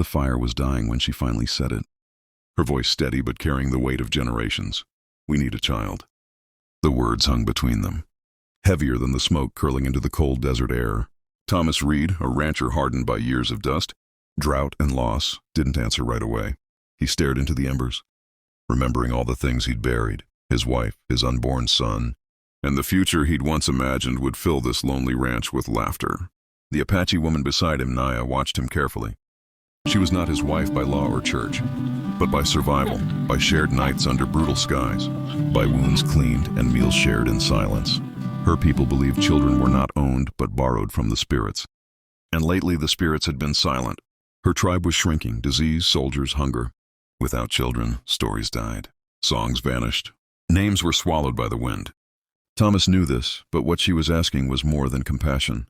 The fire was dying when she finally said it, her voice steady but carrying the weight of generations. "We need a child." The words hung between them, heavier than the smoke curling into the cold desert air. Thomas Reed, a rancher hardened by years of dust, drought, and loss, didn't answer right away. He stared into the embers, remembering all the things he'd buried, his wife, his unborn son, and the future he'd once imagined would fill this lonely ranch with laughter. The Apache woman beside him, Naya, watched him carefully. She was not his wife by law or church, but by survival, by shared nights under brutal skies, by wounds cleaned and meals shared in silence. Her people believed children were not owned but borrowed from the spirits. And lately the spirits had been silent. Her tribe was shrinking, disease, soldiers, hunger. Without children, stories died. Songs vanished. Names were swallowed by the wind. Thomas knew this, but what she was asking was more than compassion.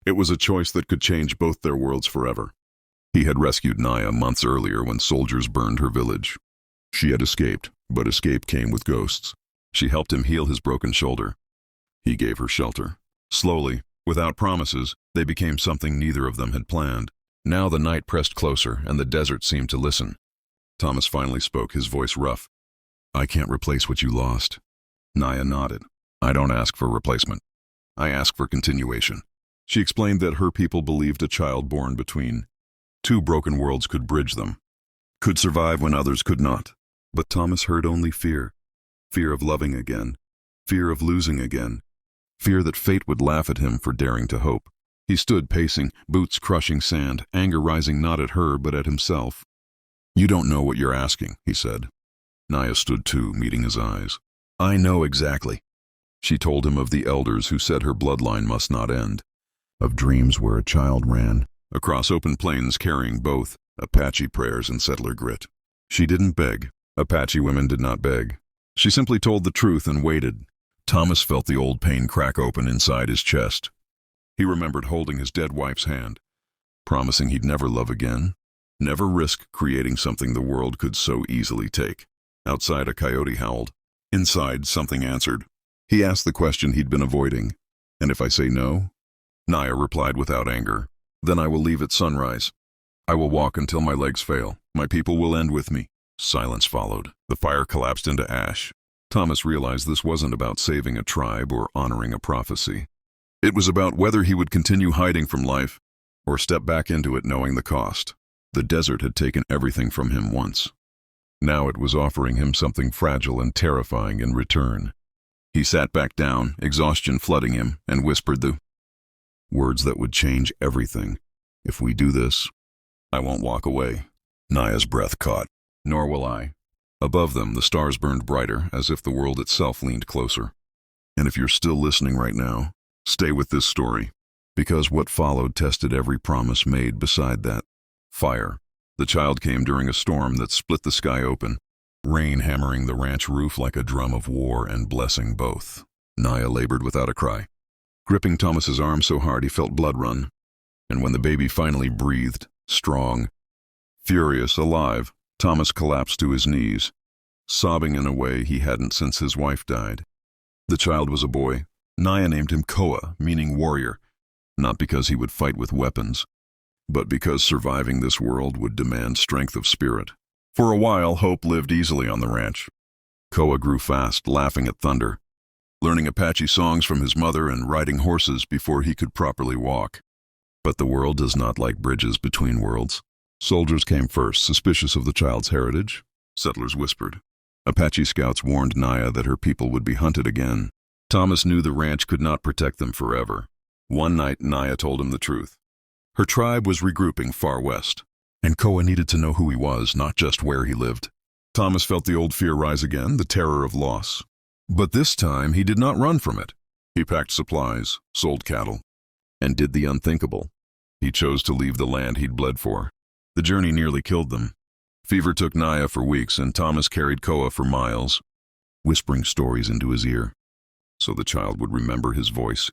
It was a choice that could change both their worlds forever. He had rescued Naya months earlier when soldiers burned her village. She had escaped, but escape came with ghosts. She helped him heal his broken shoulder. He gave her shelter. Slowly, without promises, they became something neither of them had planned. Now the night pressed closer, and the desert seemed to listen. Thomas finally spoke, his voice rough. "I can't replace what you lost." Naya nodded. "I don't ask for replacement. I ask for continuation." She explained that her people believed a child born between two broken worlds could bridge them, could survive when others could not. But Thomas heard only fear. Fear of loving again. Fear of losing again. Fear that fate would laugh at him for daring to hope. He stood pacing, boots crushing sand, anger rising not at her but at himself. "You don't know what you're asking," he said. Naya stood too, meeting his eyes. "I know exactly." She told him of the elders who said her bloodline must not end, of dreams where a child ran across open plains carrying both Apache prayers and settler grit. She didn't beg. Apache women did not beg. She simply told the truth and waited. Thomas felt the old pain crack open inside his chest. He remembered holding his dead wife's hand, promising he'd never love again, never risk creating something the world could so easily take. Outside, a coyote howled. Inside, something answered. He asked the question he'd been avoiding. "And if I say no?" Naya replied without anger. "Then I will leave at sunrise. I will walk until my legs fail. My people will end with me." Silence followed. The fire collapsed into ash. Thomas realized this wasn't about saving a tribe or honoring a prophecy. It was about whether he would continue hiding from life or step back into it knowing the cost. The desert had taken everything from him once. Now it was offering him something fragile and terrifying in return. He sat back down, exhaustion flooding him, and whispered the words that would change everything. "If we do this, I won't walk away." Naya's breath caught. "Nor will I." Above them, the stars burned brighter, as if the world itself leaned closer. And if you're still listening right now, stay with this story, because what followed tested every promise made beside that. Fire. The child came during a storm that split the sky open, rain hammering the ranch roof like a drum of war and blessing both. Naya labored without a cry, gripping Thomas's arm so hard he felt blood run. And when the baby finally breathed, strong, furious, alive, Thomas collapsed to his knees, sobbing in a way he hadn't since his wife died. The child was a boy. Naya named him Koa, meaning warrior, not because he would fight with weapons, but because surviving this world would demand strength of spirit. For a while, hope lived easily on the ranch. Koa grew fast, laughing at thunder, learning Apache songs from his mother and riding horses before he could properly walk. But the world does not like bridges between worlds. Soldiers came first, suspicious of the child's heritage. Settlers whispered. Apache scouts warned Naya that her people would be hunted again. Thomas knew the ranch could not protect them forever. One night, Naya told him the truth. Her tribe was regrouping far west, and Koa needed to know who he was, not just where he lived. Thomas felt the old fear rise again, the terror of loss. But this time, he did not run from it. He packed supplies, sold cattle, and did the unthinkable. He chose to leave the land he'd bled for. The journey nearly killed them. Fever took Naya for weeks, and Thomas carried Koa for miles, whispering stories into his ear, so the child would remember his voice,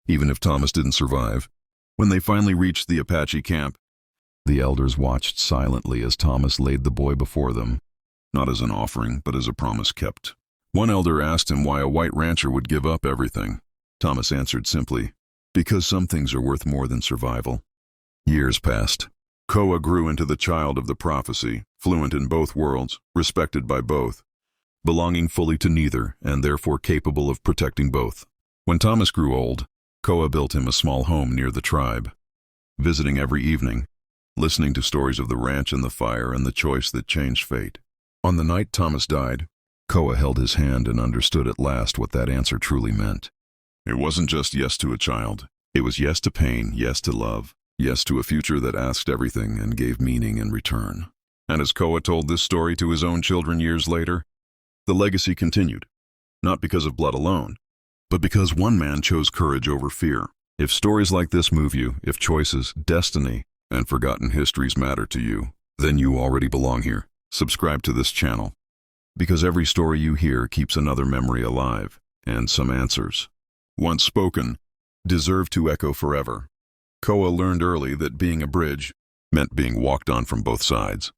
even if Thomas didn't survive. When they finally reached the Apache camp, the elders watched silently as Thomas laid the boy before them, not as an offering, but as a promise kept. One elder asked him why a white rancher would give up everything. Thomas answered simply, "Because some things are worth more than survival." Years passed. Koa grew into the child of the prophecy, fluent in both worlds, respected by both, belonging fully to neither, and therefore capable of protecting both. When Thomas grew old, Koa built him a small home near the tribe, visiting every evening, listening to stories of the ranch and the fire and the choice that changed fate. On the night Thomas died, Koa held his hand and understood at last what that answer truly meant. It wasn't just yes to a child. It was yes to pain, yes to love, yes to a future that asked everything and gave meaning in return. And as Koa told this story to his own children years later, the legacy continued, not because of blood alone, but because one man chose courage over fear. If stories like this move you, if choices, destiny, and forgotten histories matter to you, then you already belong here. Subscribe to this channel, because every story you hear keeps another memory alive, and some answers, once spoken, deserve to echo forever. Koa learned early that being a bridge meant being walked on from both sides,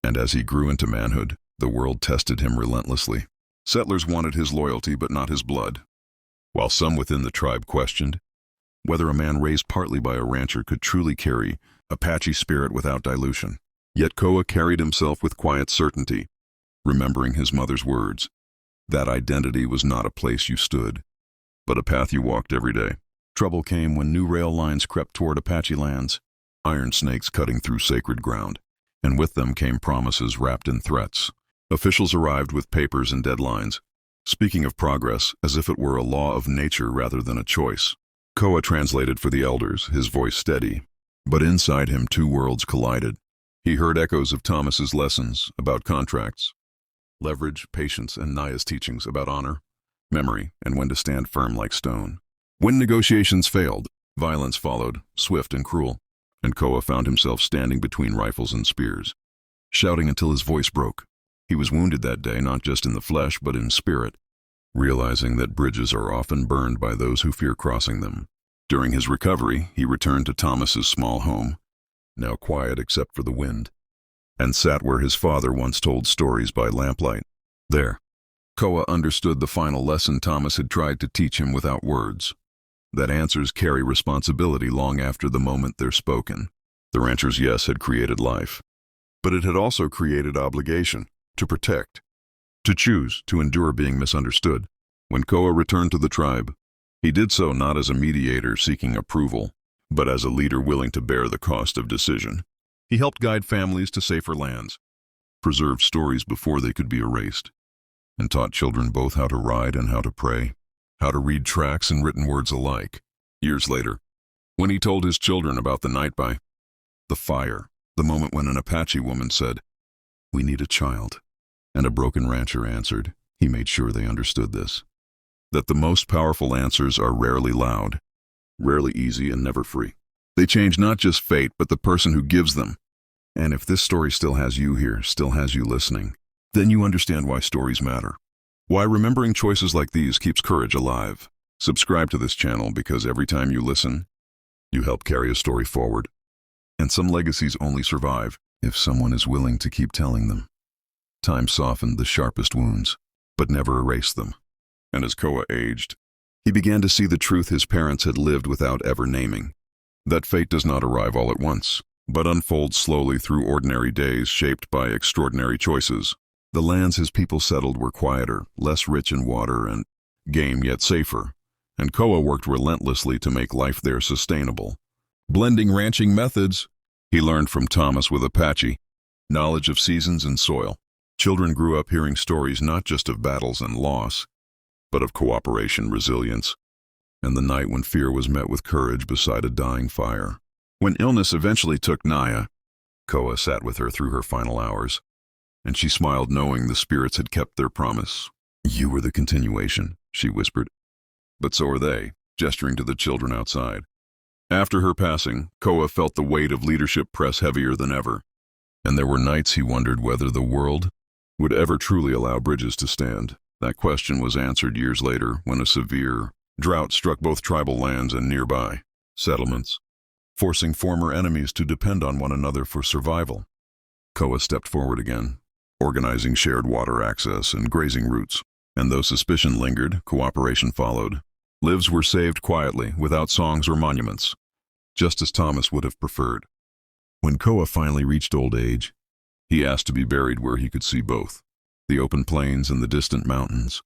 and as he grew into manhood, the world tested him relentlessly. Settlers wanted his loyalty but not his blood, while some within the tribe questioned whether a man raised partly by a rancher could truly carry Apache spirit without dilution. Yet Koa carried himself with quiet certainty, remembering his mother's words. That identity was not a place you stood, but a path you walked every day. Trouble came when new rail lines crept toward Apache lands, iron snakes cutting through sacred ground, and with them came promises wrapped in threats. Officials arrived with papers and deadlines, speaking of progress as if it were a law of nature rather than a choice. Koa translated for the elders, his voice steady, but inside him two worlds collided. He heard echoes of Thomas's lessons about contracts, leverage, patience, and Naya's teachings about honor, memory, and when to stand firm like stone. When negotiations failed, violence followed, swift and cruel, and Koa found himself standing between rifles and spears, shouting until his voice broke. He was wounded that day, not just in the flesh, but in spirit, realizing that bridges are often burned by those who fear crossing them. During his recovery, he returned to Thomas's small home, now quiet except for the wind, and sat where his father once told stories by lamplight. There, Koa understood the final lesson Thomas had tried to teach him without words, that answers carry responsibility long after the moment they're spoken. The rancher's yes had created life, but it had also created obligation, to protect, to choose, to endure being misunderstood. When Koa returned to the tribe, he did so not as a mediator seeking approval, but as a leader willing to bear the cost of decision. He helped guide families to safer lands, preserved stories before they could be erased, and taught children both how to ride and how to pray, how to read tracks and written words alike. Years later, when he told his children about the night by the fire, the moment when an Apache woman said, "We need a child," and a broken rancher answered, he made sure they understood this, that the most powerful answers are rarely loud, rarely easy, and never free. They change not just fate, but the person who gives them. And if this story still has you here, still has you listening, then you understand why stories matter. Why remembering choices like these keeps courage alive. Subscribe to this channel because every time you listen, you help carry a story forward. And some legacies only survive if someone is willing to keep telling them. Time softened the sharpest wounds, but never erased them. And as Koa aged, he began to see the truth his parents had lived without ever naming. That fate does not arrive all at once, but unfolds slowly through ordinary days shaped by extraordinary choices. The lands his people settled were quieter, less rich in water and game, yet safer, and Koa worked relentlessly to make life there sustainable. Blending ranching methods, he learned from Thomas with Apache, knowledge of seasons and soil. Children grew up hearing stories not just of battles and loss, but of cooperation, resilience, and the night when fear was met with courage beside a dying fire. When illness eventually took Naya, Koa sat with her through her final hours, and she smiled knowing the spirits had kept their promise. "You were the continuation," she whispered. "But so are they," gesturing to the children outside. After her passing, Koa felt the weight of leadership press heavier than ever, and there were nights he wondered whether the world would ever truly allow bridges to stand. That question was answered years later when a severe drought struck both tribal lands and nearby settlements, forcing former enemies to depend on one another for survival. Koa stepped forward again, organizing shared water access and grazing routes, and though suspicion lingered, cooperation followed. Lives were saved quietly, without songs or monuments, just as Thomas would have preferred. When Koa finally reached old age, he asked to be buried where he could see both the open plains and the distant mountains,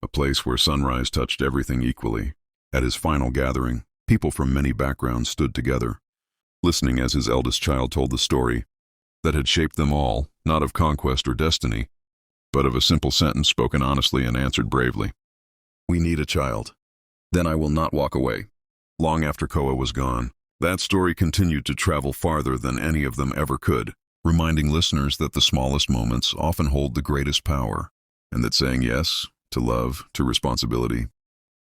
a place where sunrise touched everything equally. At his final gathering, people from many backgrounds stood together, listening as his eldest child told the story that had shaped them all, not of conquest or destiny, but of a simple sentence spoken honestly and answered bravely. "We need a child. Then I will not walk away." Long after Koa was gone, that story continued to travel farther than any of them ever could, reminding listeners that the smallest moments often hold the greatest power, and that saying yes to love, to responsibility,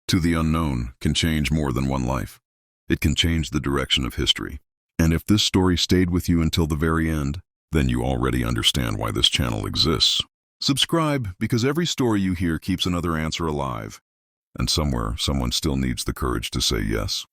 to the unknown can change more than one life. It can change the direction of history. And if this story stayed with you until the very end, then you already understand why this channel exists. Subscribe, because every story you hear keeps another answer alive. And somewhere, someone still needs the courage to say yes.